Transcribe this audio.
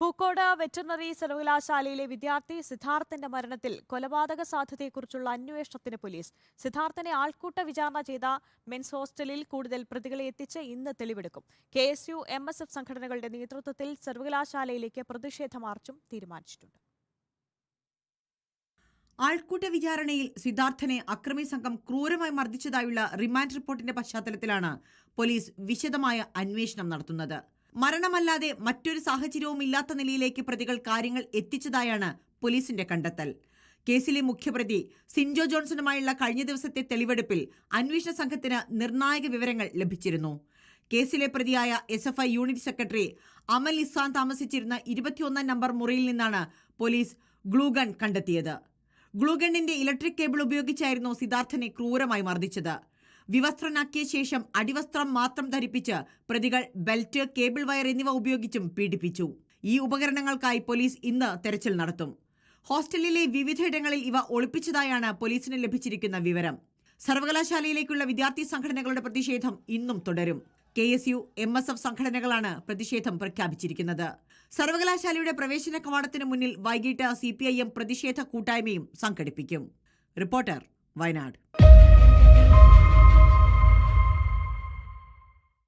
Pookode veterinary സർവകലാശാലയിലെ വിദ്യാർത്ഥി സിദ്ധാർത്ഥന്റെ മരണത്തിൽ കൊലപാതക സാധ്യതയെക്കുറിച്ചുള്ള അന്വേഷണത്തിന് പോലീസ്. സിദ്ധാർത്ഥനെ ആൾക്കൂട്ട വിചാരണ ചെയ്ത മെൻസ് ഹോസ്റ്റലിൽ കൂടുതൽ പ്രതികളെ എത്തിച്ച് ഇന്ന് തെളിവെടുക്കും. KSU MSF സംഘടനകളുടെ നേതൃത്വത്തിൽ സർവകലാശാലയിലേക്ക് പ്രതിഷേധ മാർച്ചും തീരുമാനിച്ചിട്ടുണ്ട്. ആൾക്കൂട്ട വിചാരണയിൽ സിദ്ധാർത്ഥനെ അക്രമി സംഘം ക്രൂരമായി മർദ്ദിച്ചതായുള്ള റിമാൻഡ് റിപ്പോർട്ടിന്റെ പശ്ചാത്തലത്തിലാണ് പോലീസ് വിശദമായ അന്വേഷണം നടത്തുന്നത്. മരണമല്ലാതെ മറ്റൊരു സാഹചര്യവും ഇല്ലാത്ത നിലയിലേക്ക് പ്രതികൾ കാര്യങ്ങൾ എത്തിച്ചതായാണ് പോലീസിന്റെ കണ്ടെത്തൽ. കേസിലെ മുഖ്യപ്രതി സിൻജോ ജോൺസണുമായുള്ള കഴിഞ്ഞ ദിവസത്തെ തെളിവെടുപ്പിൽ അന്വേഷണ സംഘത്തിന് നിർണായക വിവരങ്ങൾ ലഭിച്ചിരുന്നു. കേസിലെ പ്രതിയായ SFI യൂണിറ്റ് സെക്രട്ടറി അമൽ ഇസാൻ താമസിച്ചിരുന്ന 21 നമ്പർ മുറിയിൽ നിന്നാണ് പോലീസ് ഗ്ലൂഗൺ കണ്ടെത്തിയത്. ഗ്ലൂഗണ്ണിന്റെ ഇലക്ട്രിക് കേബിൾ ഉപയോഗിച്ചായിരുന്നു സിദ്ധാർത്ഥനെ ക്രൂരമായി മർദ്ദിച്ചത്. വിവസ്ത്രനാക്കിയ ശേഷം അടിവസ്ത്രം മാത്രം ധരിപ്പിച്ച് പ്രതികൾ ബെൽറ്റ്, കേബിൾ വയർ എന്നിവ ഉപയോഗിച്ചും പീഡിപ്പിച്ചു. ഈ ഉപകരണങ്ങൾക്കായി പോലീസ് ഇന്ന് തെരച്ചിൽ നടത്തും. ഹോസ്റ്റലിലെ വിവിധയിടങ്ങളിൽ ഇവ ഒളിപ്പിച്ചതായാണ് പോലീസിന് ലഭിച്ചിരിക്കുന്ന വിവരം. സർവകലാശാലയിലേക്കുള്ള വിദ്യാർത്ഥി സംഘടനകളുടെ പ്രതിഷേധം ഇന്നും തുടരും. KSU MSF സംഘടനകളാണ് പ്രതിഷേധം പ്രഖ്യാപിച്ചിരിക്കുന്നത്. സർവകലാശാലയുടെ പ്രവേശന കവാടത്തിന് മുന്നിൽ വൈകിട്ട് CPIM പ്രതിഷേധ കൂട്ടായ്മയും സംഘടിപ്പിക്കും. റിപ്പോർട്ടർ, വയനാട്.